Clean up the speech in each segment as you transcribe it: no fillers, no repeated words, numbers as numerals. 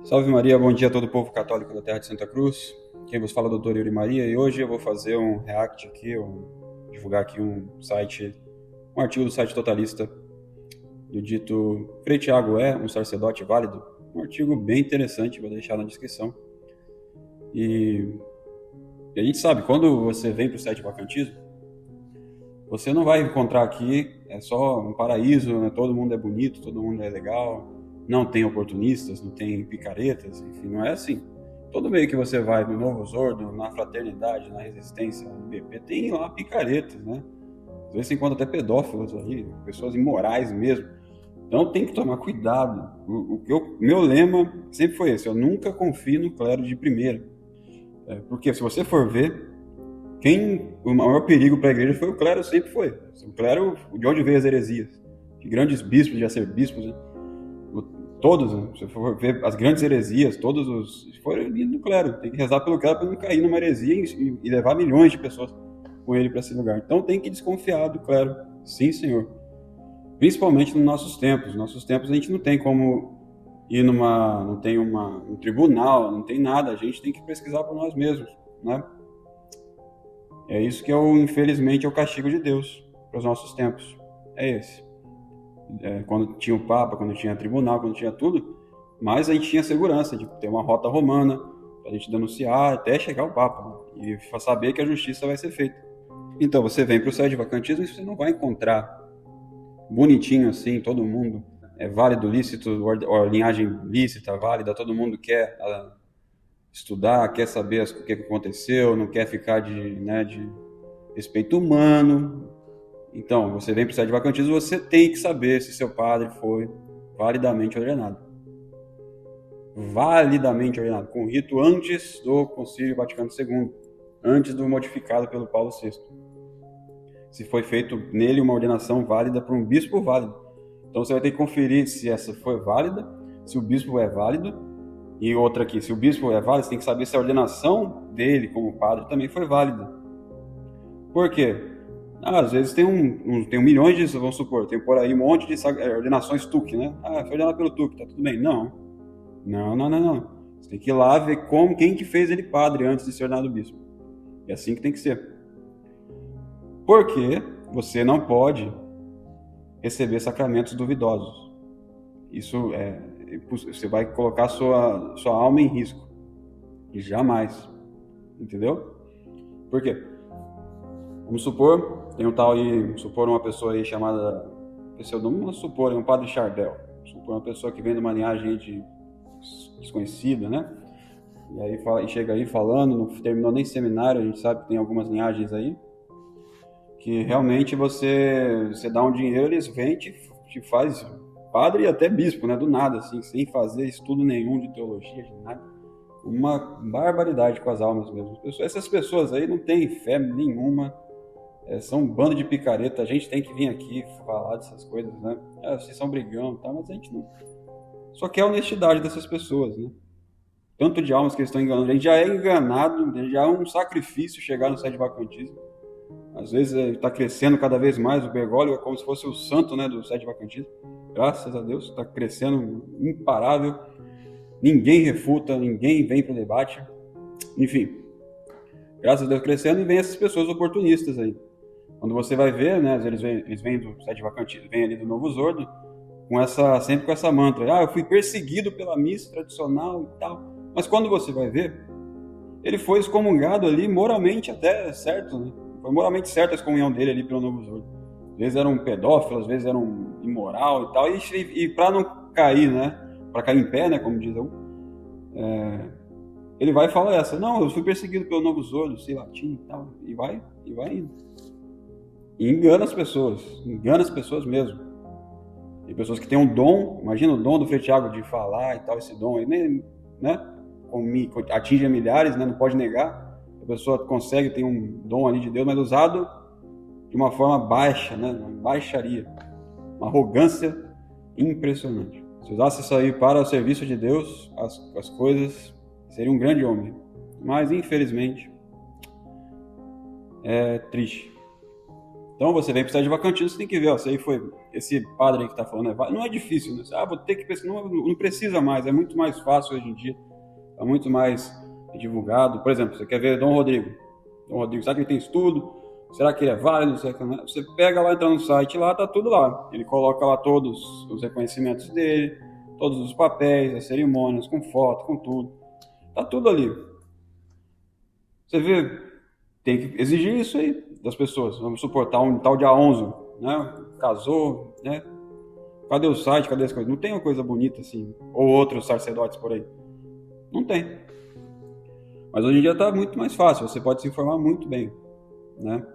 Salve Maria, bom dia a todo o povo católico da Terra de Santa Cruz. Quem vos fala é o Dr. Yuri Maria e hoje eu vou fazer um react aqui, divulgar aqui um artigo do site Totalista do dito Frei Tiago é um sacerdote válido. Um artigo bem interessante, vou deixar na descrição. E a gente sabe, quando você vem para o site Vacantismo, você não vai encontrar aqui, é só um paraíso, né? Todo mundo é bonito, todo mundo é legal, não tem oportunistas, não tem picaretas, enfim, não é assim. Todo meio que você vai no Novo Zordo, na Fraternidade, na Resistência, no BP, tem lá picaretas, né? Às vezes você encontra até pedófilos ali, pessoas imorais mesmo. Então tem que tomar cuidado. Meu lema sempre foi esse, eu nunca confio no clero de primeira. Porque se você for ver, o maior perigo para a igreja foi o clero, sempre foi. O clero, de onde veio as heresias? De grandes bispos, de arcebispos, né? Todos, né? Se você for ver as grandes heresias, todos os foram vindo do clero. Tem que rezar pelo clero para não cair numa heresia e levar milhões de pessoas com ele para esse lugar. Então tem que desconfiar do clero. Sim, senhor. Principalmente nos nossos tempos. Nos nossos tempos a gente não tem como ir não tem um tribunal, não tem nada. A gente tem que pesquisar por nós mesmos, né? É isso que infelizmente, é o castigo de Deus para os nossos tempos. É esse. Quando tinha o Papa, quando tinha tribunal, quando tinha tudo, mas a gente tinha segurança de ter uma rota romana para a gente denunciar até chegar ao Papa, né? E saber que a justiça vai ser feita. Então você vem para o site de vacantismo e você não vai encontrar bonitinho assim, todo mundo é válido, lícito, ou linhagem lícita, válida, todo mundo quer estudar, quer saber o que aconteceu, não quer ficar de respeito humano. Então, você vem para o site de vacantismo, você tem que saber se seu padre foi validamente ordenado. Validamente ordenado, com rito antes do Concílio Vaticano II, antes do modificado pelo Paulo VI. Se foi feito nele uma ordenação válida por um bispo válido. Então você vai ter que conferir se essa foi válida, se o bispo é válido. E outra aqui, se o bispo é válido, você tem que saber se a ordenação dele como padre também foi válida. Por quê? Às vezes tem milhões de, vamos supor, tem por aí um monte de ordenações TUC, né? Foi ordenado pelo TUC, tá tudo bem. Não. Você tem que ir lá ver quem que fez ele padre antes de ser ordenado bispo. É assim que tem que ser. Porque você não pode receber sacramentos duvidosos. Isso você vai colocar sua alma em risco. E jamais. Entendeu? Por quê? Vamos supor, tem um tal aí, vamos supor uma pessoa aí chamada, vamos supor, um padre Chardel. Vamos supor uma pessoa que vem de uma linhagem desconhecida, né? E aí chega aí falando, não terminou nem seminário, a gente sabe que tem algumas linhagens aí, que realmente você dá um dinheiro, eles vêm te faz padre e até bispo, né? Do nada, assim, sem fazer estudo nenhum de teologia, de nada. Uma barbaridade com as almas mesmo. Essas pessoas aí não têm fé nenhuma, são um bando de picareta. A gente tem que vir aqui falar dessas coisas, né? Vocês são brigão, tá? Mas a gente não. Só quer a honestidade dessas pessoas, né? Tanto de almas que eles estão enganando. A gente já é enganado, já é um sacrifício chegar no site de vacantismo. Às vezes está crescendo cada vez mais o Bergoglio, é como se fosse o santo, né, do site de vacantismo. Graças a Deus, está crescendo imparável. Ninguém refuta, ninguém vem para o debate. Enfim, graças a Deus crescendo, e vem essas pessoas oportunistas aí. Quando você vai ver, né, eles vêm do site de vacantismo, vêm ali do Novo Zordo, sempre com essa mantra, eu fui perseguido pela missa tradicional e tal. Mas quando você vai ver, ele foi excomungado ali moralmente até certo, né? Foi moralmente certo a excomunhão dele ali pelo Novo Zordo. Às vezes era um pedófilo, às vezes era um imoral e tal, e para não cair, né, para cair em pé, né, como diz ele vai falar não, eu fui perseguido pelo Novo Zordo, sei latim e tal, e vai indo. E engana as pessoas mesmo. Tem pessoas que têm um dom, imagina o dom do Frei Tiago de falar e tal, esse dom aí, né? Atinge a milhares, né? Não pode negar. A pessoa consegue ter um dom ali de Deus, mas usado de uma forma baixa, né? Uma baixaria, uma arrogância impressionante. Se usasse isso aí para o serviço de Deus, as coisas seria um grande homem. Mas infelizmente é triste. Então você vem precisar de vacantismo, você tem que ver, ó, esse padre aí que está falando, não é difícil, né? Vou ter que pensar, não precisa mais, é muito mais fácil hoje em dia, é muito mais divulgado. Por exemplo, você quer ver Dom Rodrigo, será que ele tem estudo? Será que ele é válido? Você pega lá, entra no site lá, tá tudo lá. Ele coloca lá todos os reconhecimentos dele, todos os papéis, as cerimônias, com foto, com tudo. Tá tudo ali. Você vê, tem que exigir isso aí das pessoas. Vamos suportar um tal de Aonzo, né? Casou, né? Cadê o site? Cadê as coisas? Não tem uma coisa bonita assim. Ou outros sacerdotes por aí. Não tem. Mas hoje em dia está muito mais fácil. Você pode se informar muito bem, né?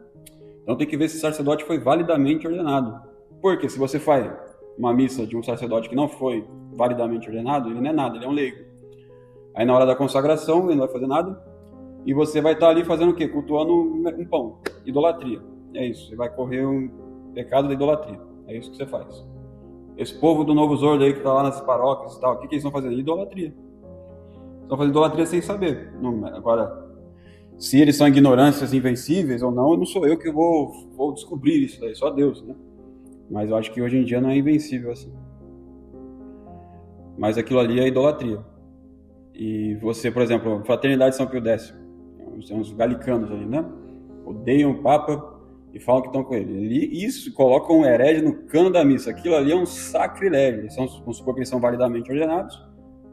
Então tem que ver se o sacerdote foi validamente ordenado. Porque se você faz uma missa de um sacerdote que não foi validamente ordenado, ele não é nada, ele é um leigo. Aí na hora da consagração, ele não vai fazer nada. E você vai estar ali fazendo o quê? Cultuando um pão. Idolatria. É isso. Você vai correr um pecado da idolatria. É isso que você faz. Esse povo do Novo Zordo aí que está lá nas paróquias e tal, o que eles estão fazendo? Idolatria. Estão fazendo idolatria sem saber. Agora, se eles são ignorâncias invencíveis ou não sou eu que vou descobrir isso daí. Só Deus, né? Mas eu acho que hoje em dia não é invencível assim. Mas aquilo ali é idolatria. E você, por exemplo, Fraternidade de São Pio X, são uns galicanos ali, né? Odeiam o Papa e falam que estão com ele. Isso, colocam um herege no cano da missa. Aquilo ali é um sacrilégio. Vamos supor que eles são validamente ordenados,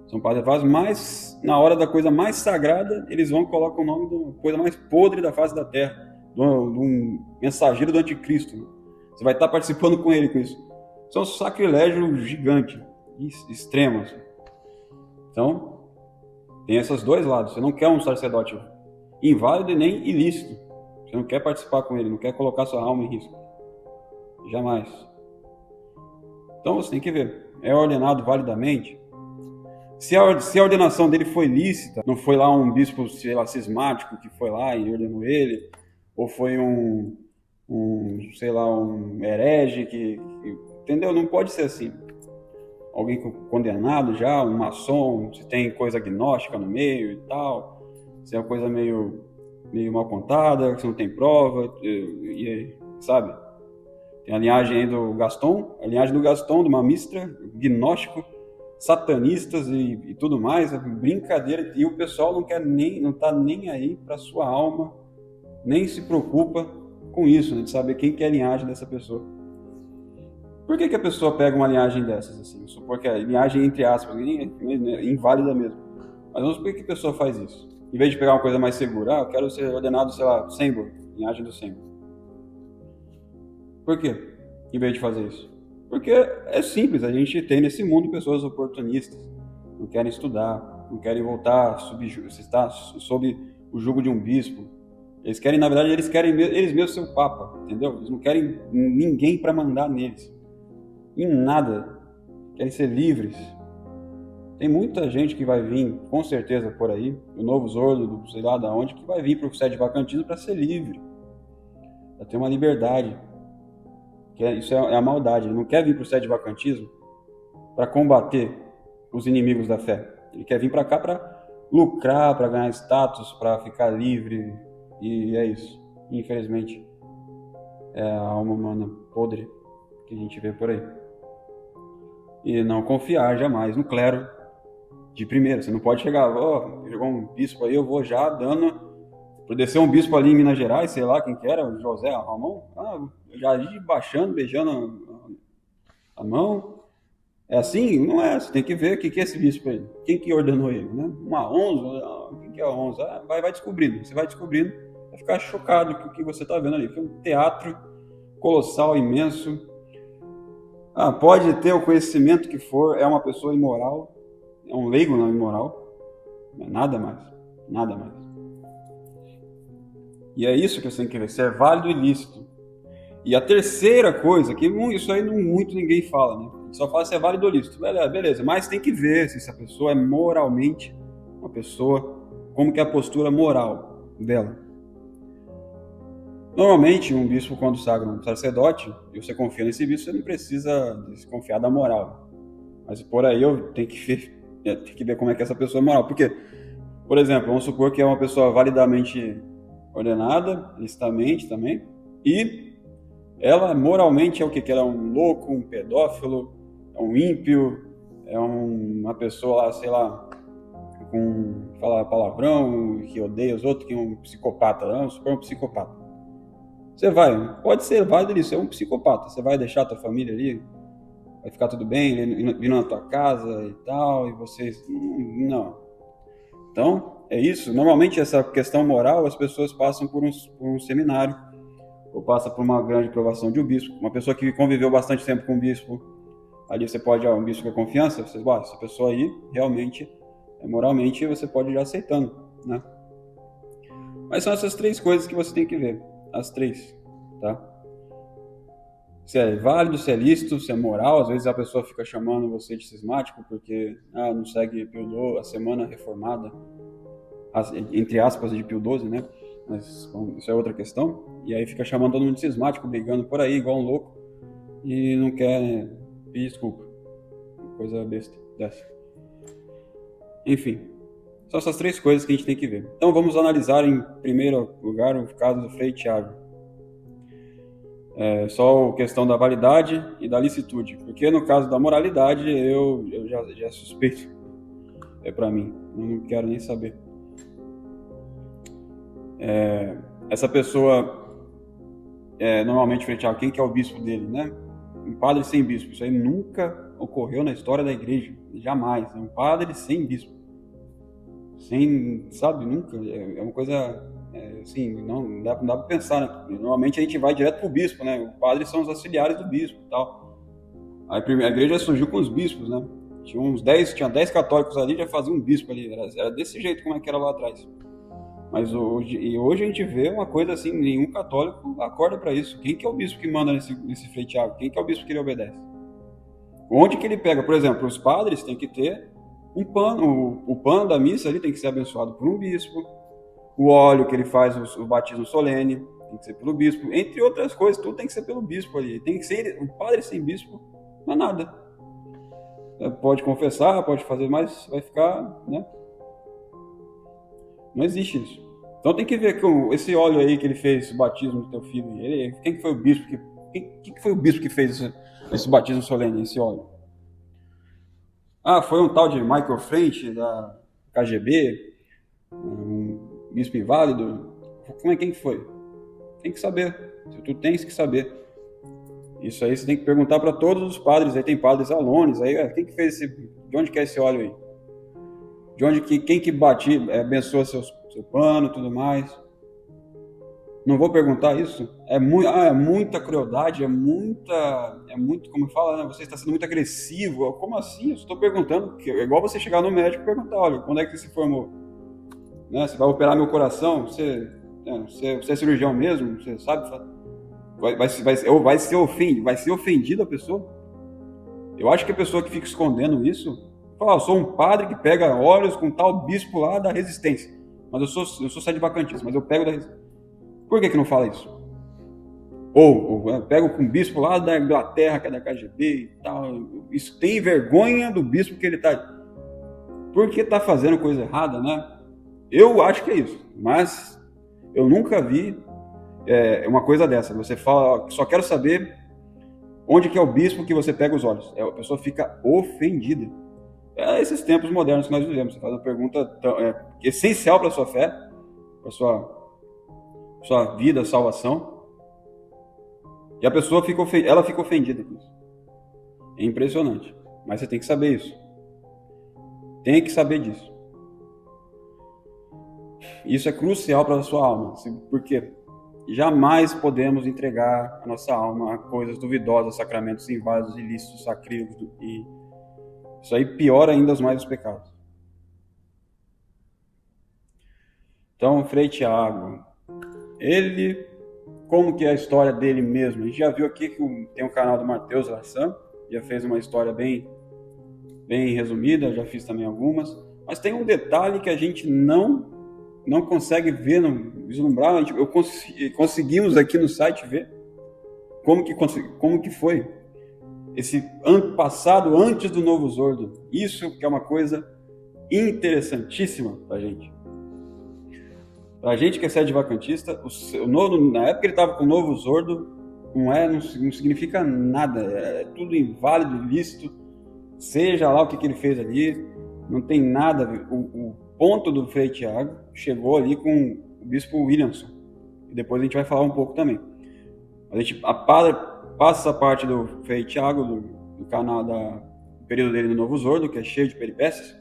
são padres, mas na hora da coisa mais sagrada, eles vão colocar o nome da coisa mais podre da face da terra, de um mensageiro do anticristo. Você vai estar participando com ele com isso. Isso é um sacrilégio gigante, extremo. Assim. Então, tem esses dois lados. Você não quer um sacerdote inválido e nem ilícito. Você não quer participar com ele, não quer colocar sua alma em risco. Jamais. Então você tem que ver. É ordenado validamente? Se a ordenação dele foi lícita, não foi lá um bispo, sei lá, cismático que foi lá e ordenou ele, ou foi um herege entendeu? Não pode ser assim. Alguém condenado já, um maçom, se tem coisa gnóstica no meio e tal, se é uma coisa meio mal contada, se não tem prova, sabe? Tem a linhagem aí do Gaston, de uma mistra, gnóstico, satanistas e tudo mais, brincadeira, e o pessoal não tá nem aí para sua alma, nem se preocupa com isso, né, de saber quem que é a linhagem dessa pessoa. Por que a pessoa pega uma linhagem dessas, assim? Supor que a linhagem, entre aspas, é inválida mesmo. Mas vamos supor que a pessoa faz isso. Em vez de pegar uma coisa mais segura, eu quero ser ordenado, sei lá, Sembor, linhagem do Sembor. Por quê? Em vez de fazer isso? Porque é simples, a gente tem nesse mundo pessoas oportunistas, não querem estudar, não querem voltar estar sob o jugo de um bispo. Eles querem, na verdade, eles mesmos ser o Papa, entendeu? Eles não querem ninguém para mandar neles. Em nada. Querem ser livres. Tem muita gente que vai vir, com certeza, por aí, o Novo Zordo, do sei lá de onde, que vai vir para o sede vacantismo para ser livre. Para ter uma liberdade. Isso é a maldade. Ele não quer vir para o sede vacantismo para combater os inimigos da fé. Ele quer vir para cá para lucrar, para ganhar status, para ficar livre. E é isso. Infelizmente, é a alma humana podre que a gente vê por aí. E não confiar jamais no clero de primeira. Você não pode chegar, chegou um bispo aí, eu vou já dando. Desceu um bispo ali em Minas Gerais, sei lá quem que era, José Ramon, já ia baixando, beijando a mão. É assim? Não é. Você tem que ver o que é esse bispo aí. Quem que ordenou ele, né? Uma onça? Quem que é a onça? Vai descobrindo. Você vai descobrindo, vai ficar chocado com o que você está vendo ali. Que é um teatro colossal, imenso. Pode ter o conhecimento que for, é uma pessoa imoral, é um leigo não imoral, nada mais, nada mais. E é isso que você tem que ver, se é válido e lícito. E a terceira coisa, que isso aí não muito ninguém fala, né? Só fala se é válido ou lícito, beleza, mas tem que ver se essa pessoa é moralmente uma pessoa, como que é a postura moral dela. Normalmente, um bispo, quando sagra um sacerdote, e você confia nesse bispo, você não precisa desconfiar da moral. Mas por aí eu tenho que ver como é que é essa pessoa é moral. Porque, por exemplo, vamos supor que é uma pessoa validamente ordenada, licitamente também, e ela moralmente é o quê? Que ela é um louco, um pedófilo, é um ímpio, é uma pessoa lá, sei lá, fala palavrão, que odeia os outros, que é um psicopata, não, super um psicopata. Você vai, pode ser válido isso, é um psicopata, você vai deixar a tua família ali, vai ficar tudo bem, ele vindo na tua casa e tal, e vocês, não. Então, é isso, normalmente essa questão moral, as pessoas passam por um seminário, ou passa por uma grande provação de um bispo, uma pessoa que conviveu bastante tempo com um bispo, ali você pode, um bispo que é confiança, você, essa pessoa aí, realmente, moralmente, você pode ir já aceitando, né? Mas são essas 3 coisas que você tem que ver, as 3, tá? Se é válido, se é lícito, se é moral, às vezes a pessoa fica chamando você de cismático porque não segue Pio XII, a semana reformada, entre aspas, de Pio XII, né? Mas bom, isso é outra questão. E aí fica chamando todo mundo de cismático, brigando por aí, igual um louco, e não quer pedir desculpa. Coisa besta dessa. Enfim, são essas 3 coisas que a gente tem que ver. Então vamos analisar em primeiro lugar o caso do Frei Tiago. Só a questão da validade e da licitude, porque no caso da moralidade eu já suspeito, para mim, eu não quero nem saber. Essa pessoa, normalmente, Frei Tiago, quem que é o bispo dele, né? Um padre sem bispo, isso aí nunca ocorreu na história da igreja, jamais, um padre sem bispo, sem, sabe, nunca, é uma coisa, assim, não dá para pensar, né? Normalmente a gente vai direto pro bispo, né? Os padres são os auxiliares do bispo e tal. A igreja surgiu com os bispos, né? Tinha 10 católicos ali, já fazia um bispo ali, era desse jeito como é que era lá atrás. Mas hoje a gente vê uma coisa assim, nenhum católico acorda para isso. Quem que é o bispo que manda nesse Frei Tiago? Quem que é o bispo que ele obedece? Onde que ele pega? Por exemplo, os padres têm que ter um pano, o pano da missa ali tem que ser abençoado por um bispo, o óleo que ele faz o batismo solene tem que ser pelo bispo, entre outras coisas, tudo tem que ser pelo bispo ali. Tem que ser, o padre sem bispo não é nada. Pode confessar, pode fazer, mas vai ficar, né? Não existe isso. Então tem que ver com esse óleo aí que ele fez o batismo do teu filho. Quem que foi o bispo quem foi o bispo que fez esse batismo solene, esse óleo? Foi um tal de Michael French da KGB, um bispo inválido. Quem que foi? Tem que saber. Tu tens que saber. Isso aí você tem que perguntar para todos os padres. Aí tem padres alones. Aí quem que fez de onde que é esse óleo aí? De onde quem que abençoa seu pano e tudo mais. Não vou perguntar isso? É muita crueldade, é muito, como fala, né? Você está sendo muito agressivo. Como assim? Eu estou perguntando, é igual você chegar no médico e perguntar, olha, quando é que você se formou? Né? Você vai operar meu coração? Você é cirurgião mesmo? Você sabe? Vai ser ofendida a pessoa? Eu acho que a pessoa que fica escondendo isso fala, eu sou um padre que pega óleos com tal bispo lá da resistência. Mas eu sou sedevacantista, mas eu pego da resistência. Por que não fala isso? Ou eu pego com o bispo lá da Inglaterra, que é da KGB e tal. Isso tem vergonha do bispo que ele está... Porque está fazendo coisa errada, né? Eu acho que é isso. Mas eu nunca vi uma coisa dessa. Você fala, só quero saber onde que é o bispo que você pega os olhos. A pessoa fica ofendida. Esses tempos modernos que nós vivemos. Você faz uma pergunta essencial para a sua fé, para a sua vida, salvação. E a pessoa fica ofendida com isso. É impressionante. Mas você tem que saber isso. Tem que saber disso. Isso é crucial para a sua alma. Porque jamais podemos entregar a nossa alma a coisas duvidosas, sacramentos inválidos, ilícitos, sacrílegos. E isso aí piora ainda mais os pecados. Então, Frei Tiago, ele, como que é a história dele mesmo? A gente já viu aqui que tem um canal do Mateus Lassan, já fez uma história bem resumida, já fiz também algumas, mas tem um detalhe que a gente não consegue ver, não vislumbrar. Conseguimos aqui no site ver como que foi esse ano passado, antes do Novo Zordo. Isso que é uma coisa interessantíssima para a gente. Para a gente que é sedevacantista, na época ele estava com o Novo Zordo, não significa nada, é tudo inválido, ilícito, seja lá o que ele fez ali, não tem nada a ver. O ponto do Frei Tiago chegou ali com o bispo Williamson, e depois a gente vai falar um pouco também. A gente passa essa parte do Frei Tiago, do canal do período dele no Novo Zordo, que é cheio de peripécias.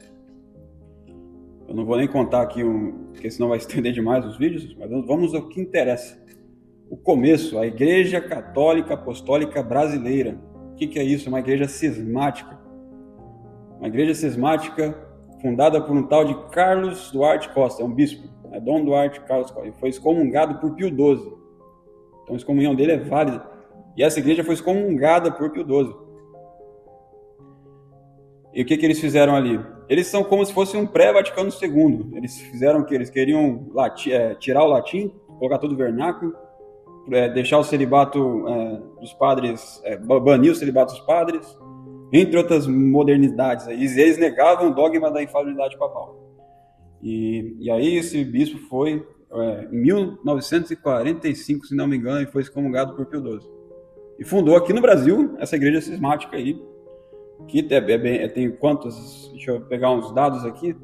Eu não vou nem contar aqui, porque senão vai estender demais os vídeos, mas vamos ao que interessa. O começo, a Igreja Católica Apostólica Brasileira. O que é isso? Uma igreja cismática. Uma igreja cismática fundada por um tal de Carlos Duarte Costa, é um bispo, é Dom Duarte Carlos Costa, e foi excomungado por Pio XII. Então a excomunhão dele é válida. E essa igreja foi excomungada por Pio XII. E o que eles fizeram ali? Eles são como se fosse um pré-Vaticano II. Eles fizeram o que? Eles queriam tirar o latim, colocar tudo vernáculo, deixar o celibato dos padres, banir o celibato dos padres, entre outras modernidades. E eles negavam o dogma da infalibilidade papal. E aí esse bispo foi, em 1945, se não me engano, ele foi excomungado por Pio XII. E fundou aqui no Brasil essa igreja cismática aí, que tem quantos? Deixa eu pegar uns dados aqui.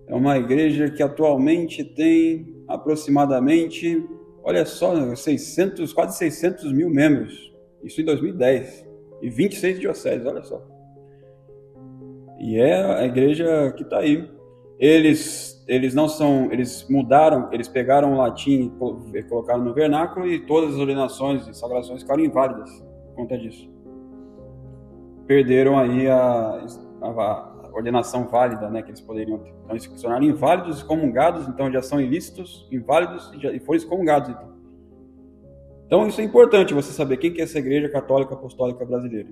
É uma igreja que atualmente tem aproximadamente, olha só, quase 600 mil membros. Isso em 2010. E 26 dioceses, olha só. E é a igreja que está aí. Eles mudaram, eles pegaram o latim e colocaram no vernáculo, e todas as ordenações e sagrações ficaram inválidas por conta disso. Perderam aí a ordenação válida, né, que eles poderiam ter. Então eles se tornaram inválidos, excomungados, então já são ilícitos, inválidos e foram excomungados. Então isso é importante, você saber quem que é essa Igreja Católica Apostólica Brasileira.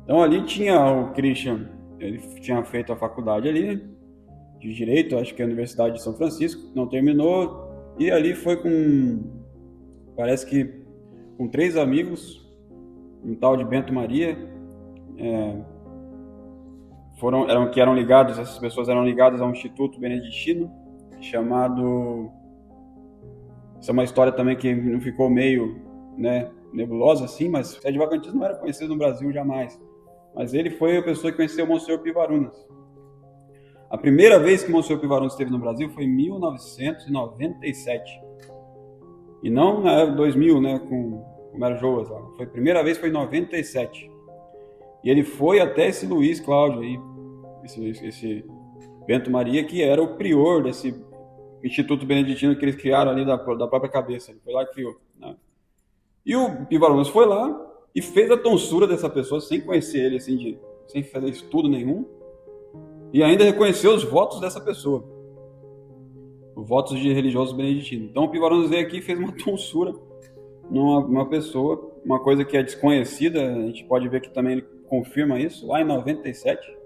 Então ali tinha o Christian, ele tinha feito a faculdade ali de Direito, acho que é a Universidade de São Francisco, não terminou, e ali foi parece que com 3 amigos, um tal de Bento Maria, essas pessoas eram ligadas a um instituto beneditino chamado, essa é uma história também que não ficou meio, né, nebulosa assim, mas o advocantismo não era conhecido no Brasil jamais, mas ele foi a pessoa que conheceu o Monsenhor Pivarunas. A primeira vez que o Monsenhor Pivarunas esteve no Brasil foi em 1997, e não na 2000, né, com o Mero Joas lá. A primeira vez foi em 97. E ele foi até esse Luiz Cláudio aí, esse Bento Maria, que era o prior desse Instituto Beneditino que eles criaram ali da própria cabeça. Ele foi lá e criou, né? E o Pivarunas foi lá e fez a tonsura dessa pessoa sem conhecer ele, assim, sem fazer estudo nenhum, e ainda reconheceu os votos dessa pessoa, os votos de religiosos beneditinos. Então o Pivarunas veio aqui e fez uma tonsura numa pessoa, uma coisa que é desconhecida. A gente pode ver que também ele confirma isso, lá em 97.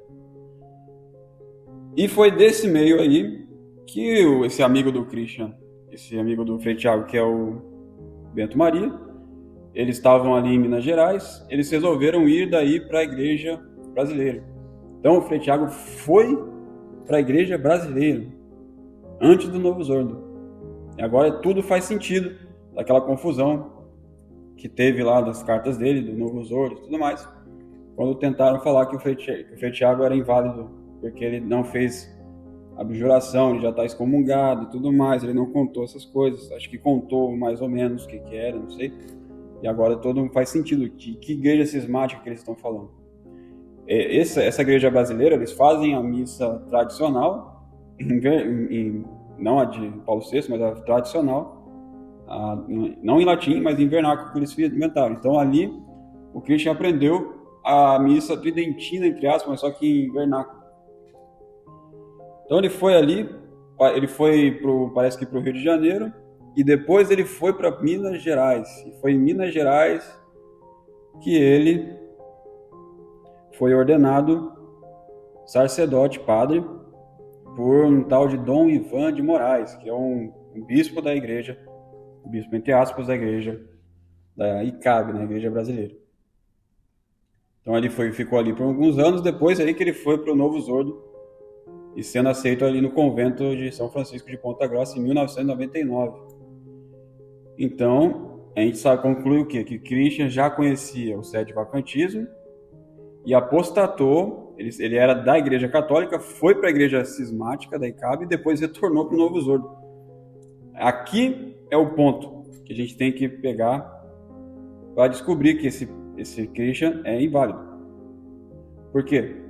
E foi desse meio aí que esse amigo do Christian, esse amigo do Frei Tiago, que é o Bento Maria, eles estavam ali em Minas Gerais, eles resolveram ir daí para a Igreja Brasileira. Então o Frei Tiago foi para a Igreja Brasileira, antes do Novo Zordo. E agora tudo faz sentido, daquela confusão que teve lá das cartas dele, do Novo Zordo e tudo mais, quando tentaram falar que o Frei Tiago era inválido, porque ele não fez a abjuração, ele já está excomungado e tudo mais, ele não contou essas coisas, acho que contou mais ou menos o que era, não sei, e agora todo faz sentido, que igreja cismática que eles estão falando. Essa igreja brasileira, eles fazem a missa tradicional, não a de Paulo VI, mas a tradicional, não em latim, mas em vernáculo que eles inventaram. Então ali o Christian aprendeu a missa tridentina, entre aspas, mas só que em vernáculo. Então ele foi ali, ele foi parece que para o Rio de Janeiro, e depois ele foi para Minas Gerais. E foi em Minas Gerais que ele foi ordenado sacerdote, padre, por um tal de Dom Ivan de Moraes, que é um bispo da igreja, bispo entre aspas da igreja da ICAB, né, Igreja Brasileira. Então ele ficou ali por alguns anos, depois aí que ele foi para o Novo Zordo, e sendo aceito ali no convento de São Francisco de Ponta Grossa em 1999. Então, a gente sabe, conclui o quê? Que Christian já conhecia o sede-vacantismo e apostatou. Ele era da Igreja Católica, foi para a Igreja Cismática da ICAB e depois retornou para o Novo Exordo. Aqui é o ponto que a gente tem que pegar para descobrir que esse Christian é inválido. Por quê?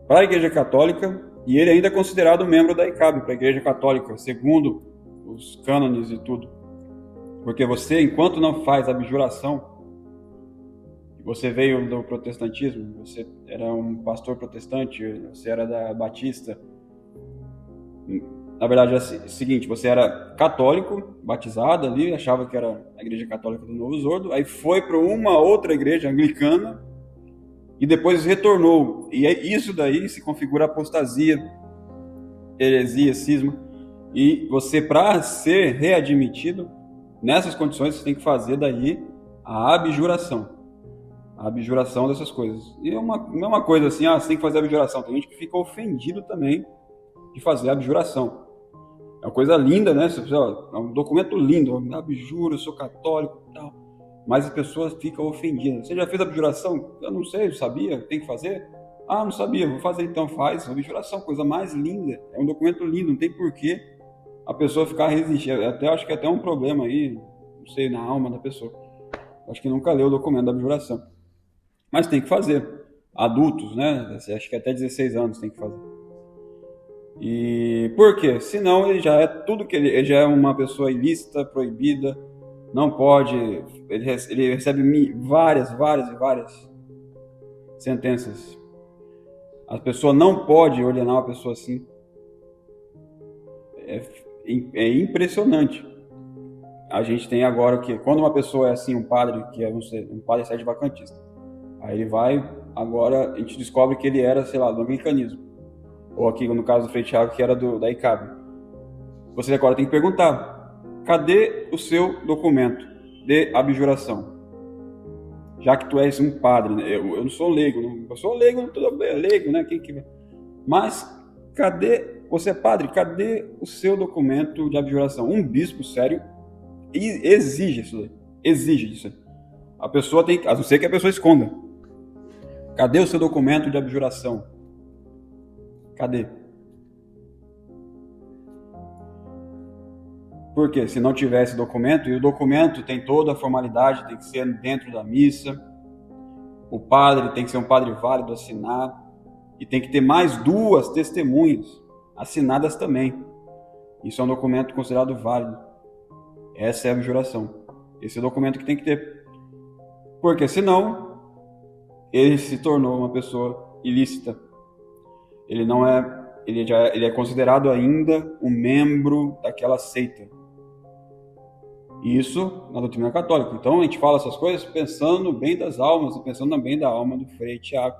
Para a Igreja Católica, e ele ainda é considerado membro da ICAB, para a Igreja Católica, segundo os cânones e tudo. Porque você, enquanto não faz abjuração, você veio do protestantismo, você era um pastor protestante, você era da Batista. Na verdade, é o seguinte, você era católico, batizado ali, achava que era a Igreja Católica do Novo Exordo, aí foi para uma outra igreja anglicana e depois retornou. E isso daí se configura apostasia, heresia, cisma. E você, para ser readmitido, nessas condições, você tem que fazer daí a abjuração. A abjuração dessas coisas. E não é uma coisa assim, você tem que fazer a abjuração. Tem gente que fica ofendido também de fazer a abjuração. É uma coisa linda, né? É um documento lindo. Eu abjuro, eu sou católico e tal. Mas as pessoas ficam ofendidas. Você já fez a abjuração? Eu não sei, eu sabia, tem que fazer? Ah, não sabia, vou fazer então. Faz a abjuração, coisa mais linda. É um documento lindo, não tem porquê a pessoa ficar resistindo. Acho que é até um problema aí, não sei, na alma da pessoa. Acho que nunca leu o documento da abjuração. Mas tem que fazer. Adultos, né? Acho que até 16 anos tem que fazer. E por quê? Senão ele já é tudo que ele já é uma pessoa ilícita, proibida, não pode. Ele recebe várias sentenças. A pessoa não pode ordenar uma pessoa assim. É impressionante. A gente tem agora o quê? Quando uma pessoa é assim, um padre, que é um padre sede-vacantista, aí ele vai, agora a gente descobre que ele era, sei lá, do anglicanismo. Ou aqui, no caso do Frei Thiago, que era da ICAB. Você agora tem que perguntar, cadê o seu documento de abjuração? Já que tu és um padre, né? Eu não sou leigo, eu sou leigo, tudo bem, leigo, né? Mas, cadê, você é padre, cadê o seu documento de abjuração? Um bispo sério exige isso aí. Exige isso aí. A pessoa tem que, a não ser que a pessoa esconda. Cadê o seu documento de abjuração? Cadê? Porque se não tiver esse documento, e o documento tem toda a formalidade, tem que ser dentro da missa, o padre tem que ser um padre válido, assinar, e tem que ter mais 2 testemunhas assinadas também. Isso é um documento considerado válido. Essa é a abjuração. Esse é o documento que tem que ter. Porque senão, ele se tornou uma pessoa ilícita. Ele não é, ele é considerado ainda um membro daquela seita. Isso na doutrina católica. Então a gente fala essas coisas pensando no bem das almas e pensando no bem da alma do Frei Thiago.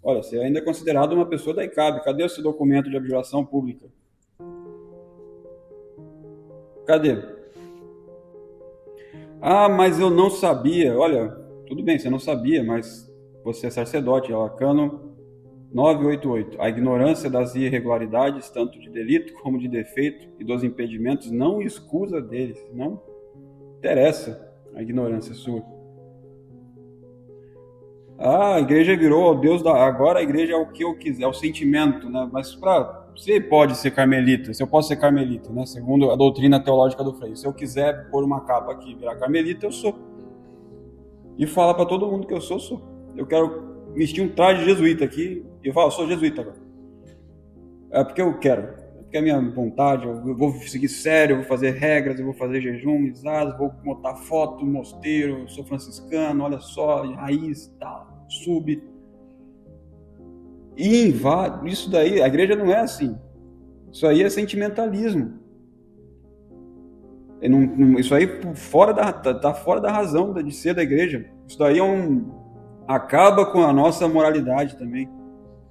Olha, você ainda é considerado uma pessoa da ICAB. Cadê o seu documento de abjuração pública? Cadê? Ah, mas eu não sabia. Olha, tudo bem, você não sabia, mas você é sacerdote. Cano 988. A ignorância das irregularidades, tanto de delito como de defeito, e dos impedimentos, não escusa deles. Não interessa a ignorância sua. Ah, a igreja virou o Deus da... Agora a igreja é o que eu quiser, é o sentimento, né? Mas você pode ser carmelita, se eu posso ser carmelita, né? Segundo a doutrina teológica do Frei. Se eu quiser pôr uma capa aqui e virar carmelita, eu sou. E falar para todo mundo que eu sou. Eu quero vestir um traje jesuíta aqui, e eu falo, eu sou jesuíta agora. É porque eu quero, é porque é a minha vontade, eu vou seguir sério, eu vou fazer regras, eu vou fazer jejum, risadas, vou botar foto, mosteiro, eu sou franciscano, olha só, raiz, tal, sub. E invade, isso daí, a igreja não é assim. Isso aí é sentimentalismo. Isso aí tá fora da razão de ser da igreja. Isso daí acaba com a nossa moralidade também.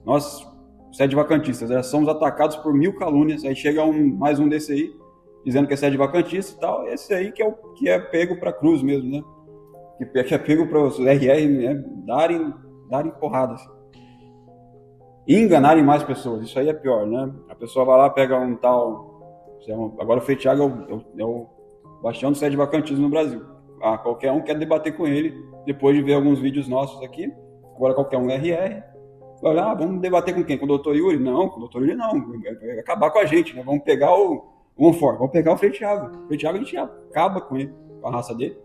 Nós, sede-vacantistas, somos atacados por 1000 calúnias. Aí chega mais um desse aí, dizendo que é sede-vacantista e tal. Esse aí que é pego para cruz mesmo, né? Que é pego para os RR, né? darem porradas. E enganarem mais pessoas. Isso aí é pior, né? A pessoa vai lá, pega um tal... Agora o Frei Thiago é o bastião do sede-vacantismo no Brasil. qualquer um quer debater com ele, depois de ver alguns vídeos nossos aqui. Agora qualquer um RR. Vai olhar, vamos debater com quem? Com o Dr. Yuri? Não, com o Dr. Yuri não. Vai acabar com a gente, né? Vamos pegar vamos pegar o Frei Thiago. O Frei Thiago a gente acaba com ele, com a raça dele.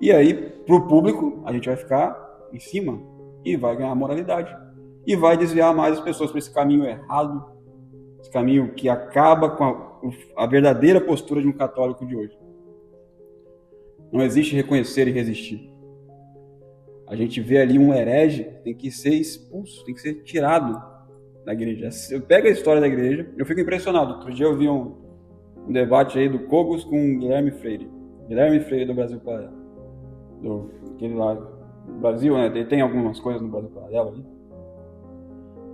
E aí, pro público, a gente vai ficar em cima e vai ganhar moralidade. E vai desviar mais as pessoas para esse caminho errado, esse caminho que acaba com a verdadeira postura de um católico de hoje. Não existe reconhecer e resistir. A gente vê ali um herege, tem que ser expulso, tem que ser tirado da igreja. Eu pego a história da igreja, eu fico impressionado. Outro dia eu vi um debate aí do Cogos com Guilherme Freire. Guilherme Freire do Brasil Paralelo. Aquele lá, do Brasil, né? Ele tem algumas coisas no Brasil Paralelo ali.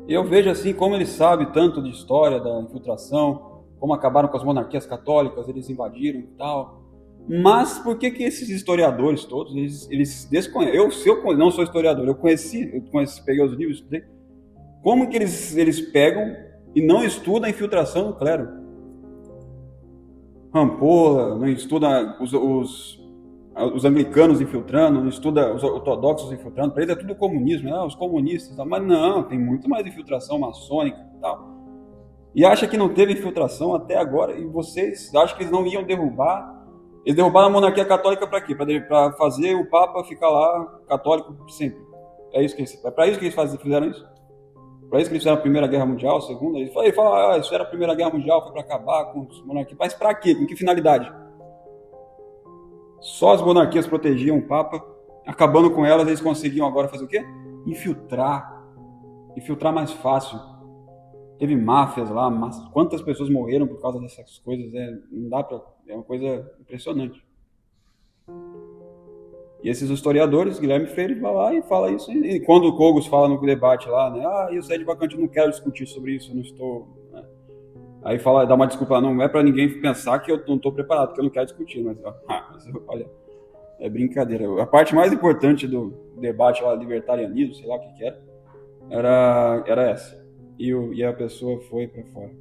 E eu vejo assim como ele sabe tanto de história da infiltração, como acabaram com as monarquias católicas, eles invadiram e tal. Mas por que esses historiadores todos, eles desconhecem? Eu não sou historiador, eu peguei os livros, estudei. Como que eles pegam e não estudam a infiltração no clero? Rampola, não estuda os anglicanos infiltrando, não estuda os ortodoxos infiltrando, para eles é tudo comunismo, né? Os comunistas, mas não, tem muito mais infiltração maçônica e tal. E acha que não teve infiltração até agora, e vocês acham que eles não iam derrubar? Eles derrubaram a monarquia católica para quê? Para fazer o Papa ficar lá católico sempre. É para isso que eles fizeram isso? Para isso que eles fizeram a Primeira Guerra Mundial, a Segunda? Ele fala, isso era a Primeira Guerra Mundial, foi para acabar com as monarquias. Mas para quê? Com que finalidade? Só as monarquias protegiam o Papa, acabando com elas, eles conseguiam agora fazer o quê? Infiltrar mais fácil. Teve máfias lá, mas quantas pessoas morreram por causa dessas coisas? Não dá para, é uma coisa impressionante. E esses historiadores, Guilherme Freire vai lá e fala isso. E quando o Cogos fala no debate lá, né? Eu saí de vacante, não quero discutir sobre isso, eu não estou. Né? Aí dá uma desculpa, não é para ninguém pensar que eu não estou preparado, que eu não quero discutir, mas olha, é brincadeira. A parte mais importante do debate lá, libertarianismo, sei lá o que era essa. E a pessoa foi para fora,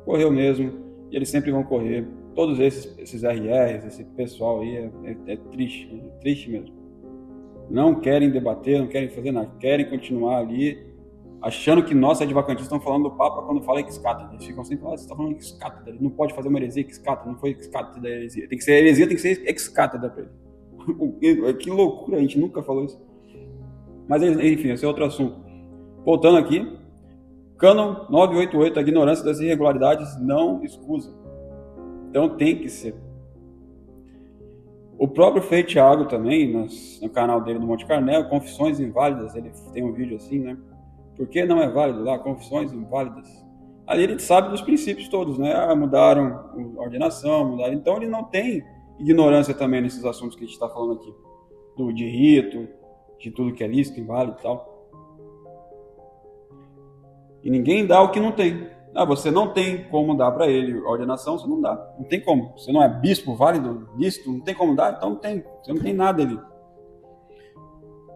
correu mesmo, e eles sempre vão correr. Todos esses RRs, esse pessoal aí é triste mesmo. Não querem debater, não querem fazer nada, querem continuar ali achando que nós, advocantistas, estamos falando do Papa quando fala ex-cátedra. Eles ficam sempre falando, você está falando ex-cátedra, ele não pode fazer uma heresia ex-cátedra, não foi ex-cátedra da heresia. Tem que ser heresia, tem que ser ex-cátedra para ele. Que loucura, a gente nunca falou isso. Mas, enfim, esse é outro assunto. Voltando aqui, Cânon 988, a ignorância das irregularidades não excusa. Então tem que ser. O próprio Frei Thiago também, no canal dele no Monte Carmelo, Confissões Inválidas, ele tem um vídeo assim, né? Por que não é válido lá? Confissões Inválidas. Ali ele sabe dos princípios todos, né? Mudaram a ordenação, mudaram. Então ele não tem ignorância também nesses assuntos que a gente está falando aqui. De rito, de tudo que é lícito, inválido e tal. E ninguém dá o que não tem. Você não tem como dar para ele a ordenação, você não dá. Não tem como. Você não é bispo válido, lícito, não tem como dar, então não tem. Você não tem nada ali.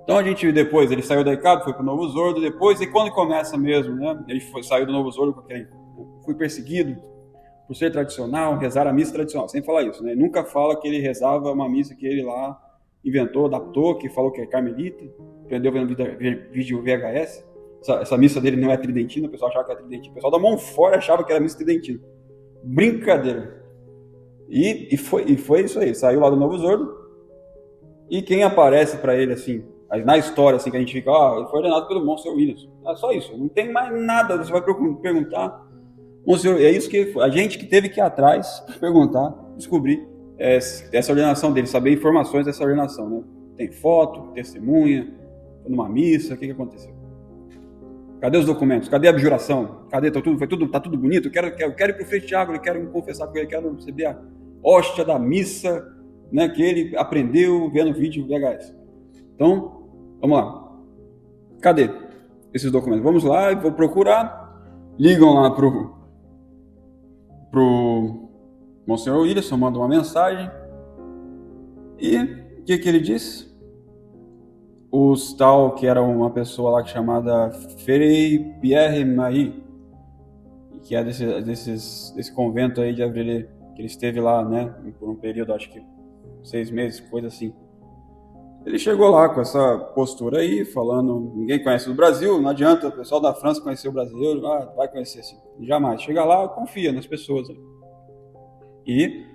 Então a gente depois, ele saiu da ICAB, foi para o Novo Zordo, depois, e quando começa mesmo, né? Ele saiu do Novo Zordo com aquele, fui perseguido por ser tradicional, rezar a missa tradicional, sem falar isso, né? Ele nunca fala que ele rezava uma missa que ele lá inventou, adaptou, que falou que é carmelita, aprendeu vendo vídeo VHS. Essa missa dele não é tridentina, o pessoal achava que era tridentina. O pessoal da Monfort achava que era missa tridentina. Brincadeira. E foi isso aí. Saiu lá do Novo Zordo. E quem aparece para ele, assim, na história, assim, que a gente fica, ele foi ordenado pelo Monsenhor Williams. É só isso. Não tem mais nada. Você vai perguntar. Monsenhor, é isso que a gente que teve que ir atrás, perguntar, descobrir essa ordenação dele, saber informações dessa ordenação, né? Tem foto, testemunha, numa missa, o que aconteceu? Cadê os documentos? Cadê a abjuração? Cadê? Tá tudo bonito? Eu quero ir pro Frei Thiago, eu quero me confessar com ele, quero receber a hóstia da missa, né, que ele aprendeu vendo vídeo VHS. Então, vamos lá. Cadê esses documentos? Vamos lá, vou procurar. Ligam lá pro Monsenhor Wilson, manda uma mensagem. E o que ele diz? Os tal, que era uma pessoa lá chamada Frei Pierre Marie, que é desse convento aí de Avrillé, que ele esteve lá, né, por um período, acho que 6 meses, coisa assim. Ele chegou lá com essa postura aí, falando, ninguém conhece o Brasil, não adianta o pessoal da França conhecer o brasileiro, vai conhecer sim. Jamais. Chega lá, confia nas pessoas. E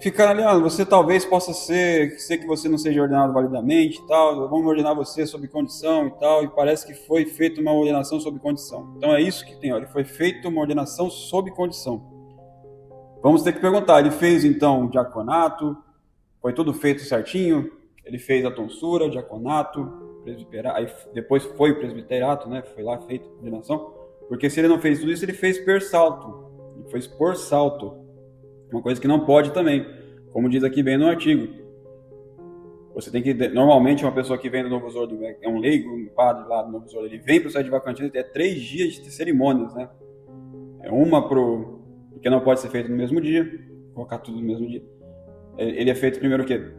ficar ali, você talvez possa ser que você não seja ordenado validamente e tal, vamos ordenar você sob condição e tal, e parece que foi feita uma ordenação sob condição. Então é isso que tem, olha, foi feita uma ordenação sob condição. Vamos ter que perguntar, ele fez então o diaconato, foi tudo feito certinho, ele fez a tonsura, diaconato, presbiterato, aí depois foi o presbiterato, né, foi lá feito a ordenação, porque se ele não fez tudo isso, ele fez per salto, ele fez por salto, uma coisa que não pode também, como diz aqui bem no artigo. Você tem que, normalmente uma pessoa que vem do Novo Zordo, é um leigo, um padre lá do Novo Zordo, ele vem para o sede vacantina, é 3 dias de cerimônias, né, é uma porque não pode ser feito no mesmo dia, colocar tudo no mesmo dia. Ele é feito primeiro o quê?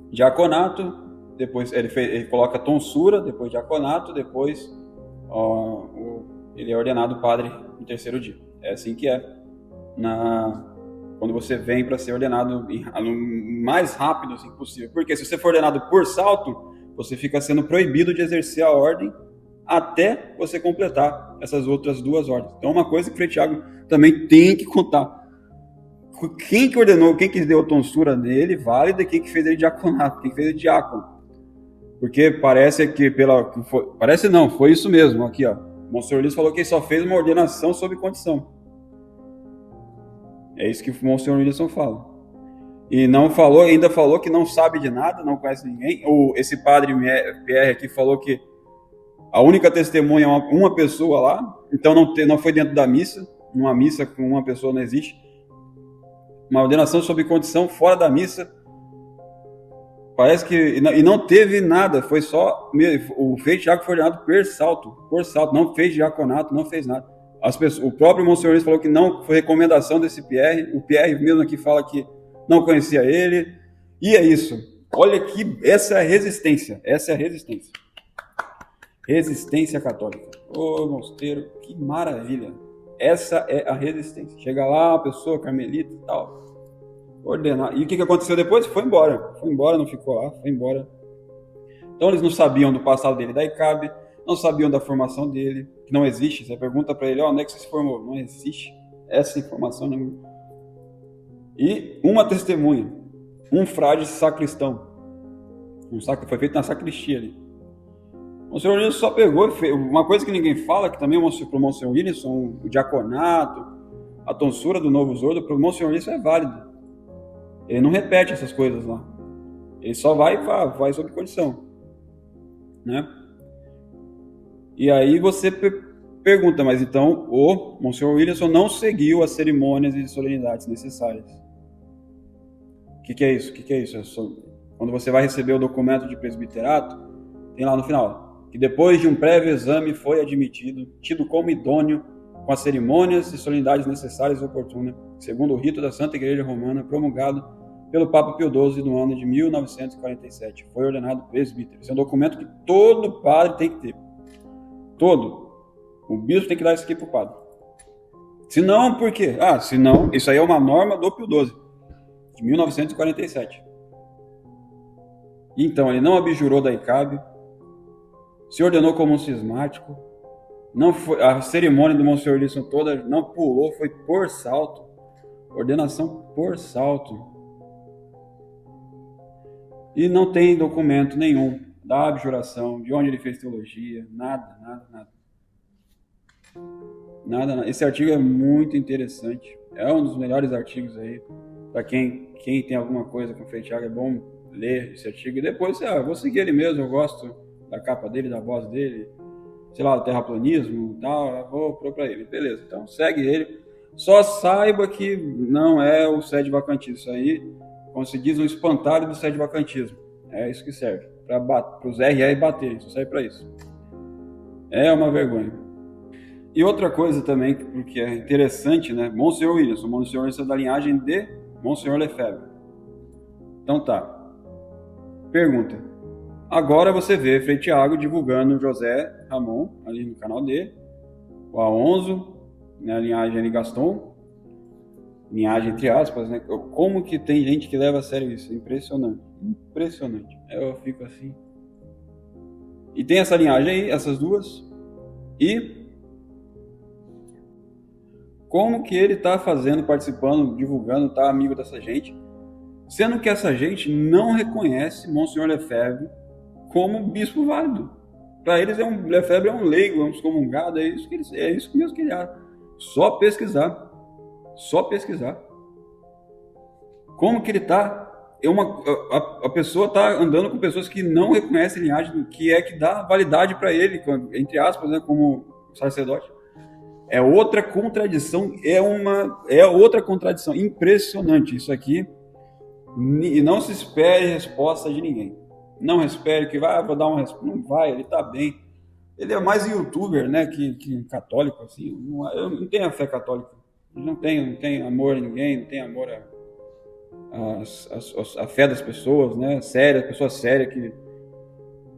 Diaconato, depois ele coloca tonsura, depois diaconato, depois ele é ordenado padre no 3º dia. É assim que é quando você vem para ser ordenado o mais rápido assim possível. Porque se você for ordenado por salto, você fica sendo proibido de exercer a ordem até você completar essas outras 2 ordens. Então, uma coisa que o Frei Tiago também tem que contar. Quem que ordenou, quem que deu a tonsura dele, válida, e quem que fez ele diaconato, quem que fez ele diácono. Porque parece que parece não, foi isso mesmo, aqui ó. O Monsenhor Wilson falou que ele só fez uma ordenação sob condição. É isso que o Monsenhor Wilson fala. E ainda falou que não sabe de nada, não conhece ninguém. Esse padre Pierre aqui falou que a única testemunha é uma pessoa lá, então não foi dentro da missa, numa missa com uma pessoa não existe. Uma ordenação sob condição fora da missa, parece que e não teve nada, foi só o Frei Tiago foi ordenado por salto, não fez diaconato, não fez nada. O próprio Monsenhor falou que não foi recomendação desse Pierre, o Pierre mesmo aqui fala que não conhecia ele, e é isso. Olha que essa é a resistência, resistência católica. Ô mosteiro, que maravilha. Essa é a resistência. Chega lá, a pessoa carmelita e tal, ordenar. E o que aconteceu depois? Foi embora, não ficou lá, foi embora. Então eles não sabiam do passado dele da ICAB, não sabiam da formação dele, que não existe. Você pergunta para ele, onde é que você se formou? Não existe essa informação nenhuma. E uma testemunha, um frade sacristão, foi feito na sacristia ali. O Monsenhor Wilson só pegou e fez. Uma coisa que ninguém fala, que também para o Monsenhor Wilson, o diaconato, a tonsura do Novo Zordo, para o Monsenhor Wilson é válido. Ele não repete essas coisas lá. Ele só vai sob condição. Né? E aí você pergunta, mas então o Monsenhor Wilson não seguiu as cerimônias e solenidades necessárias. O que é isso? Quando você vai receber o documento de presbiterato, tem lá no final, que depois de um prévio exame foi admitido, tido como idôneo, com as cerimônias e solenidades necessárias e oportunas, segundo o rito da Santa Igreja Romana, promulgado pelo Papa Pio XII no ano de 1947. Foi ordenado presbítero. Esse é um documento que todo padre tem que ter. Todo. O bispo tem que dar isso aqui para o padre. Se não, por quê? Se não, isso aí é uma norma do Pio XII, de 1947. Então, ele não abjurou da ICAB, se ordenou como um cismático, não foi, a cerimônia do Monsenhor Wilson toda não pulou, foi por salto, ordenação por salto. E não tem documento nenhum da abjuração, de onde ele fez teologia, nada. Esse artigo é muito interessante, é um dos melhores artigos aí, para quem tem alguma coisa com o Frei Tiago, é bom ler esse artigo, e depois, vou seguir ele mesmo, eu gosto da capa dele, da voz dele, sei lá, do terraplanismo e tal, vou pôr para ele, beleza, então segue ele, só saiba que não é o sede vacantismo, isso aí, como se diz, um espantalho do sede vacantismo, é isso que serve, para os RR baterem, só serve para isso, é uma vergonha. E outra coisa também, que é interessante, né, Monsenhor Wilson é da linhagem de Monsenhor Lefebvre. Então tá, pergunta. Agora você vê Frei Tiago divulgando José Ramon, ali no canal dele, o Aonzo, na linhagem de Gaston, linhagem entre aspas, né? Como que tem gente que leva a sério isso? Impressionante, impressionante. Eu fico assim. E tem essa linhagem aí, essas duas, e como que ele está fazendo, participando, divulgando, tá amigo dessa gente, sendo que essa gente não reconhece Monsenhor Lefebvre como bispo válido. Para eles Lefebvre é um leigo, é um excomungado, é isso mesmo que ele acha. Só pesquisar. Como que ele está? A pessoa está andando com pessoas que não reconhecem linhagem, que é que dá validade para ele, entre aspas, né, como sacerdote. É outra contradição, é outra contradição impressionante isso aqui. E não se espere resposta de ninguém. Não espere que vou dar uma resposta. Não vai, ele está bem. Ele é mais youtuber, né, que católico, assim. Eu não tenho a fé católica. Não tem amor a ninguém, não tem amor a fé das pessoas, né? Séria, pessoa séria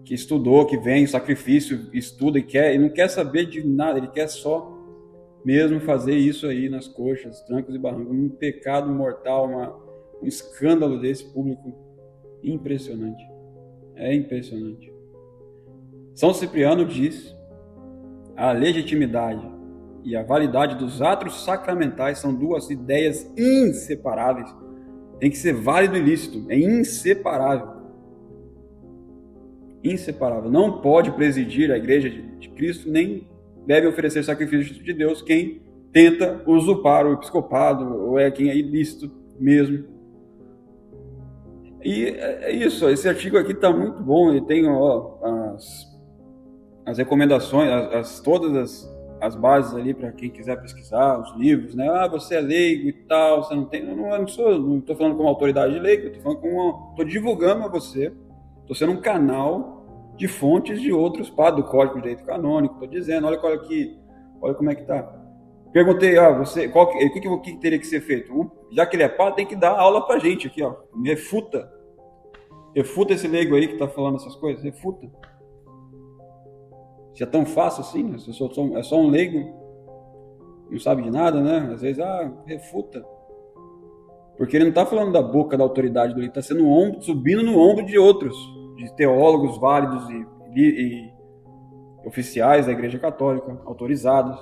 que estudou, que vem, sacrifício, estuda e não quer saber de nada, ele quer só mesmo fazer isso aí nas coxas, trancos e barrancos, um pecado mortal, um escândalo desse público impressionante. É impressionante. São Cipriano diz: a legitimidade e a validade dos atos sacramentais são duas ideias inseparáveis. Tem que ser válido e lícito, é inseparável. Inseparável. Não pode presidir a Igreja de Cristo, nem deve oferecer sacrifício de Deus quem tenta usurpar o episcopado, ou é quem é ilícito mesmo. E é isso, esse artigo aqui está muito bom, ele tem as recomendações, todas as bases ali para quem quiser pesquisar, os livros, né? Você é leigo e tal, você não tem... não estou falando como autoridade leiga, estou divulgando a você, estou sendo um canal de fontes de outros padres do Código de Direito Canônico, estou dizendo, olha como é que está. Perguntei, o que teria que ser feito? Já que ele é padre, tem que dar aula pra gente aqui, ó. Refuta esse leigo aí que está falando essas coisas, refuta. Se é tão fácil assim, né? É só um leigo, não sabe de nada, né? Às vezes, refuta. Porque ele não está falando da boca da autoridade dele, está subindo no ombro de outros, de teólogos válidos e oficiais da Igreja Católica, autorizados,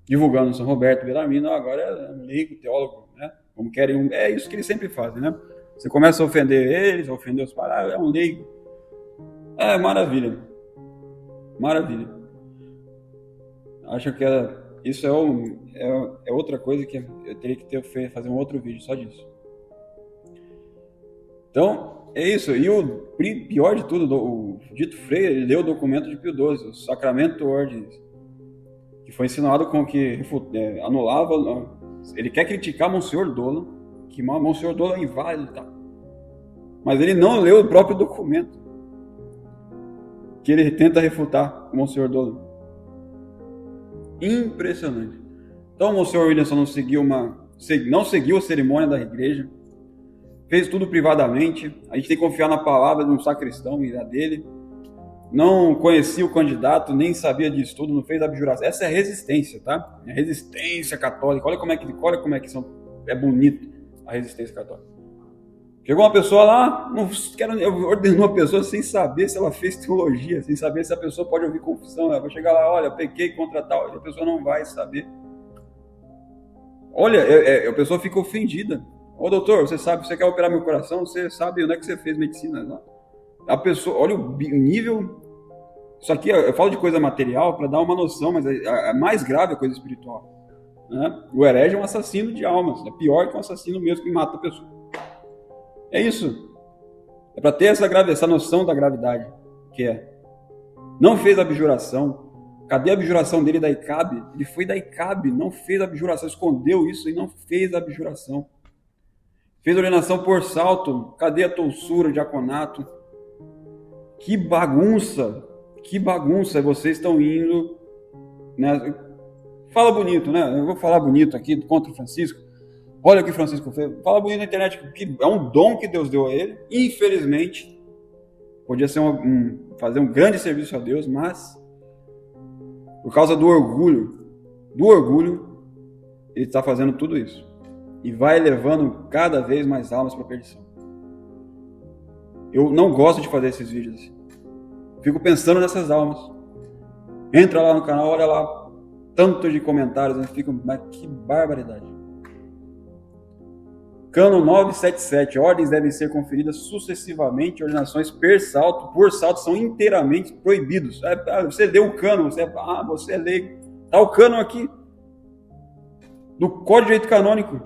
divulgando São Roberto Bellarmino. Agora é um leigo, teólogo, né? Como querem, é isso que eles sempre fazem, né? Você começa a ofender eles, a ofender os parágrafos, é um leigo. É maravilha. Maravilha. Acho que isso é outra coisa que eu teria que fazer um outro vídeo só disso. Então, é isso. E o pior de tudo, o Dito Frei, ele leu o documento de Pio XII, o Sacramento Ordinis, que foi ensinado com que anulava. Ele quer criticar Monsenhor Dolan, que Monsenhor Dolan é inválido, tá? Mas ele não leu o próprio documento que ele tenta refutar o Monsenhor Dolan. Impressionante. Então o Monsenhor Williamson não seguiu a cerimônia da igreja, fez tudo privadamente. A gente tem que confiar na palavra de um sacristão e da dele. Não conhecia o candidato, nem sabia disso tudo, não fez abjuração. Essa é a resistência, tá? É a resistência católica. Olha como é que é bonito a resistência católica. Chegou uma pessoa lá, ordenou a pessoa sem saber se ela fez teologia, sem saber se a pessoa pode ouvir confissão. Ela vai chegar lá, olha, pequei contra tal, e a pessoa não vai saber. Olha, a pessoa fica ofendida. Ô doutor, você quer operar meu coração? Você sabe onde é que você fez medicina? Não? A pessoa, olha o nível. Isso aqui, eu falo de coisa material para dar uma noção, mas a mais grave é a coisa espiritual. Né? O herege é um assassino de almas, é pior que um assassino mesmo que mata a pessoa. É isso. É para ter essa noção da gravidade, que é. Não fez abjuração. Cadê a abjuração dele da ICAB? Ele foi da ICAB, não fez abjuração, escondeu isso e não fez abjuração. Fez ordenação por salto. Cadê a tonsura, diaconato? Que bagunça! Que bagunça! Vocês estão indo... Né? Fala bonito, né? Eu vou falar bonito aqui contra o Francisco. Olha o que Francisco fez. Fala bonito na internet, que é um dom que Deus deu a ele. Infelizmente, podia ser fazer um grande serviço a Deus, mas por causa do orgulho, ele está fazendo tudo isso. e vai levando cada vez mais almas para a perdição. Eu não gosto de fazer esses vídeos assim. Fico pensando nessas almas. Entra lá no canal, olha lá, tanto de comentários, eu fico, mas que barbaridade. Cânon 977, ordens devem ser conferidas sucessivamente, ordenações por salto são inteiramente proibidos. Você leu o cânon, você lê, tá o cânon aqui, do Código de Direito Canônico.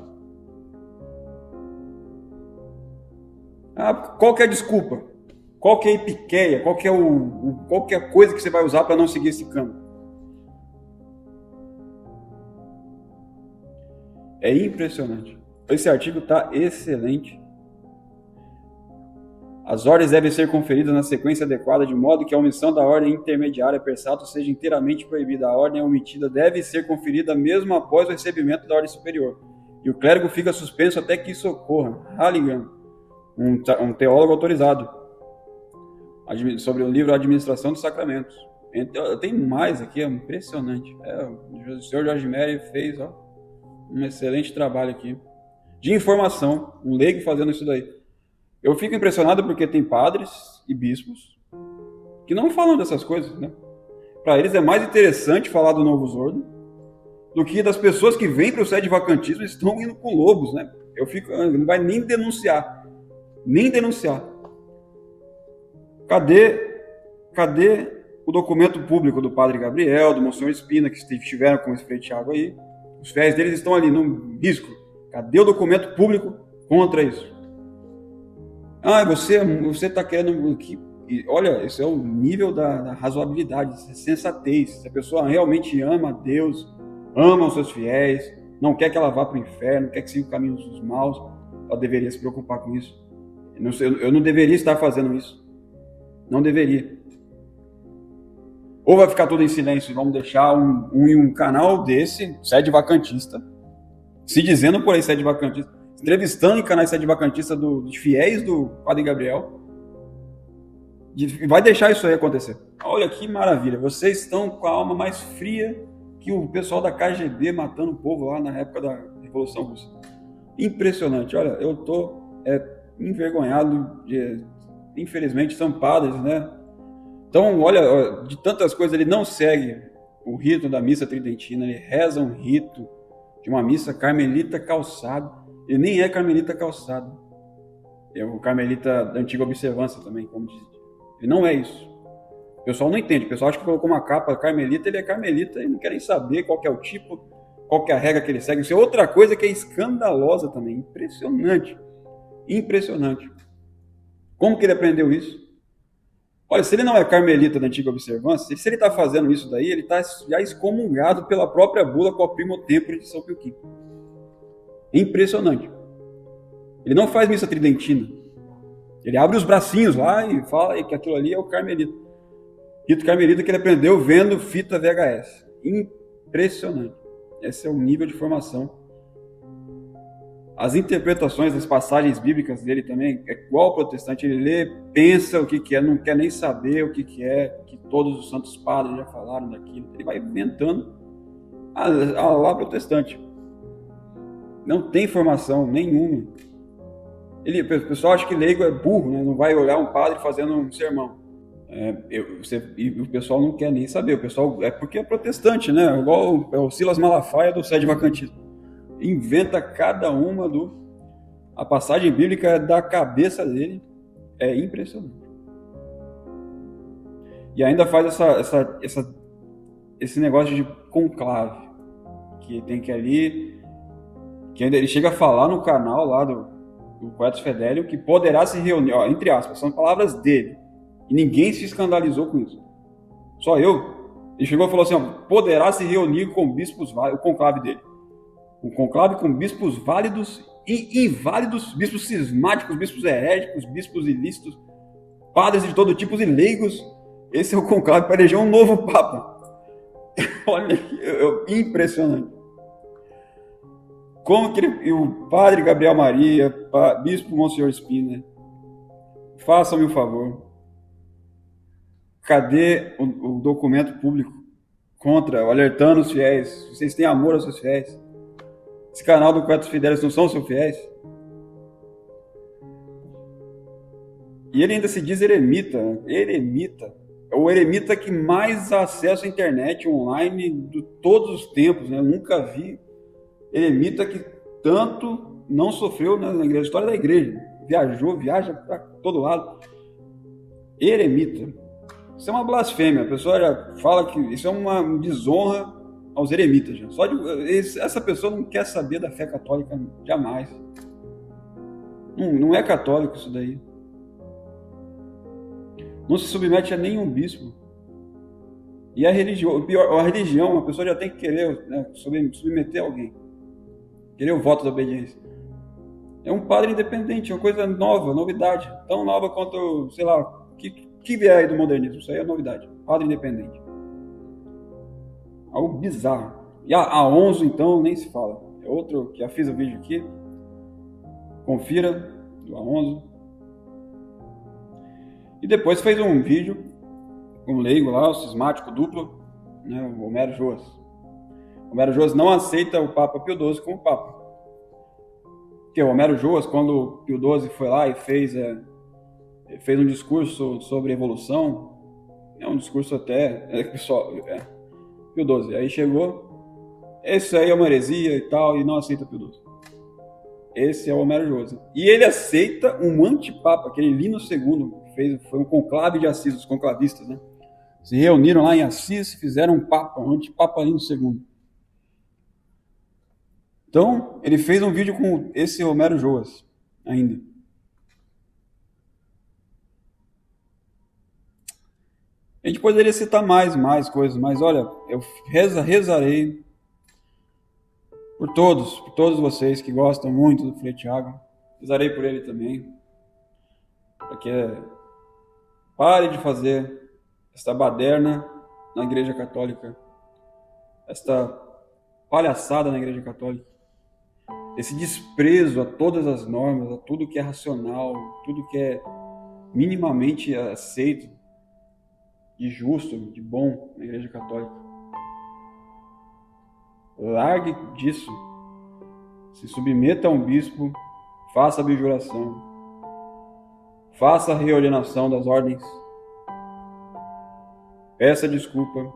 Qual que é a desculpa? Qual que é a epiqueia? Qual que é a coisa que você vai usar para não seguir esse cânon? É impressionante. Esse artigo está excelente. As ordens devem ser conferidas na sequência adequada, de modo que a omissão da ordem intermediária per salto seja inteiramente proibida. A ordem omitida deve ser conferida mesmo após o recebimento da ordem superior. E o clérigo fica suspenso até que isso ocorra. Halligan, um teólogo autorizado, sobre o livro Administração dos Sacramentos. Tem mais aqui, é impressionante. O senhor Jorge Mary fez um excelente trabalho aqui. De informação, um leigo fazendo isso daí. Eu fico impressionado porque tem padres e bispos que não falam dessas coisas, né? Para eles é mais interessante falar do Novus Ordo do que das pessoas que vêm para o sede-vacantismo e estão indo com lobos, né? Não vai nem denunciar. Nem denunciar. Cadê o documento público do Padre Gabriel, do Monsenhor Espina, que estiveram com esse Frei Tiago aí? Os fiéis deles estão ali no risco. Cadê o documento público contra isso? Você está querendo... Olha, isso é o nível da razoabilidade, é sensatez. Se a pessoa realmente ama a Deus, ama os seus fiéis, não quer que ela vá para o inferno, quer que siga o caminho dos maus, ela deveria se preocupar com isso. Eu não deveria estar fazendo isso. Não deveria. Ou vai ficar tudo em silêncio e vamos deixar um canal desse, sede vacantista, se dizendo por aí sede vacantista, entrevistando em canais sede vacantista dos fiéis do Padre Gabriel, vai deixar isso aí acontecer. Olha que maravilha, vocês estão com a alma mais fria que o pessoal da KGB matando o povo lá na época da Revolução Russa. Impressionante. Olha, eu estou envergonhado, infelizmente são padres, né? Então, olha, de tantas coisas, ele não segue o rito da missa tridentina, ele reza um rito de uma missa carmelita calçado. Ele nem é carmelita calçado. É o carmelita da antiga observância também, como diz. Ele não é isso. O pessoal não entende. O pessoal acha que colocou uma capa carmelita, ele é carmelita e não quer nem saber qual que é o tipo, qual que é a regra que ele segue. Isso é outra coisa que é escandalosa também. Impressionante. Impressionante. Como que ele aprendeu isso? Olha, se ele não é carmelita da antiga observância, se ele está fazendo isso daí, ele está já excomungado pela própria bula com a primo tempore de São Pio V. Impressionante. Ele não faz missa tridentina. Ele abre os bracinhos lá e fala que aquilo ali é o carmelita. Rito carmelita que ele aprendeu vendo fita VHS. Impressionante. Esse é o nível de formação. As interpretações das passagens bíblicas dele também é igual ao protestante. Ele lê, pensa o que é, não quer nem saber o que é, que todos os santos padres já falaram daquilo. Ele vai inventando a lá protestante. Não tem formação nenhuma. O pessoal acha que leigo é burro, né? Não vai olhar um padre fazendo um sermão. E o pessoal não quer nem saber. O pessoal é porque é protestante, né? Igual o Silas Malafaia do sede vacantismo. Inventa cada uma a passagem bíblica da cabeça dele. É impressionante. E ainda faz esse negócio de conclave, que tem que ali, que ainda ele chega a falar no canal lá do Quaetus Fidelium que poderá se reunir, entre aspas, são palavras dele, e ninguém se escandalizou com isso, só eu. Ele chegou e falou assim, poderá se reunir com bispos válidos, o conclave dele, um conclave com bispos válidos e inválidos, bispos cismáticos, bispos heréticos, bispos ilícitos, padres de todo tipo e leigos. Esse é o conclave para eleger um novo papa. Olha, impressionante. Como que o padre Gabriel Maria, bispo Monsenhor Espina, façam-me um favor. Cadê o documento público alertando os fiéis? Vocês têm amor aos seus fiéis? Esse canal do Quatus Fidelis não são seus fiéis? E ele ainda se diz eremita. Eremita. É o eremita que mais acessa a internet online de todos os tempos, né? Eu nunca vi eremita que tanto não sofreu na igreja. A história da igreja. Viaja para todo lado. Eremita. Isso é uma blasfêmia. A pessoa já fala que isso é uma desonra aos eremitas. Já. Essa pessoa não quer saber da fé católica jamais. Não é católico isso daí. Não se submete a nenhum bispo. E a religião, a pessoa já tem que querer, né, submeter alguém. Querer o voto da obediência. É um padre independente, é uma coisa nova, novidade. Tão nova quanto, sei lá, que vier aí do modernismo. Isso aí é novidade. Padre independente. Algo bizarro. E a Onzo, então, nem se fala. É outro que já fiz o vídeo aqui. Confira, do Aonzo. E depois fez um vídeo, um leigo lá, o cismático duplo, né, o Homero Joas. O Homero Joas não aceita o Papa Pio XII como Papa. Porque o Homero Joas, quando o Pio XII foi lá e fez um discurso sobre evolução, é um discurso até, pessoal, Pio XII. Aí chegou, esse aí é uma heresia e tal, e não aceita Pio XII. Esse é o Homero Joas. E ele aceita um antipapa, aquele Lino II, foi um conclave de Assis, os conclavistas, né? Se reuniram lá em Assis e fizeram um papa, um antipapa Lino II. Então, ele fez um vídeo com esse Homero Joas, ainda. A gente poderia citar mais coisas, mas olha, eu rezarei por todos vocês que gostam muito do Frei Thiago. Rezarei por ele também, para que pare de fazer esta baderna na Igreja Católica, esta palhaçada na Igreja Católica, esse desprezo a todas as normas, a tudo que é racional, tudo que é minimamente aceito, de justo, de bom na Igreja Católica. Largue disso. Se submeta a um bispo, faça a abjuração, faça a reordenação das ordens, peça desculpa,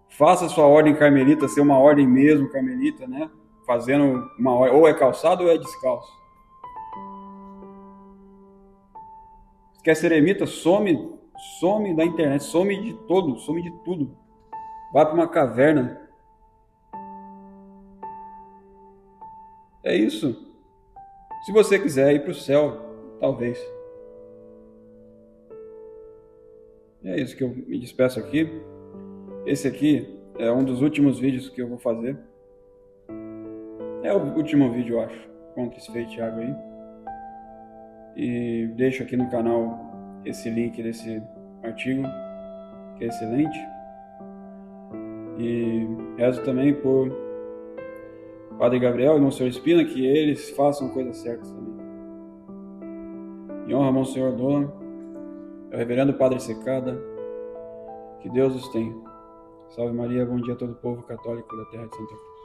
faça sua ordem carmelita ser uma ordem mesmo carmelita, né? Fazendo uma ordem, ou é calçado ou é descalço. Se quer ser eremita, some da internet, some de tudo. Vai para uma caverna. É isso. Se você quiser ir para o céu, talvez. E é isso que eu me despeço aqui. Esse aqui é um dos últimos vídeos que eu vou fazer. É o último vídeo, eu acho, contra esse Frei Thiago aí. E deixo aqui no canal esse link desse artigo, que é excelente. E rezo também por Padre Gabriel e Monsenhor Espina, que eles façam coisas certas também. Em honra a Monsenhor Dolan, ao Reverendo Padre Secada, que Deus os tenha. Salve Maria, bom dia a todo o povo católico da terra de Santa Cruz.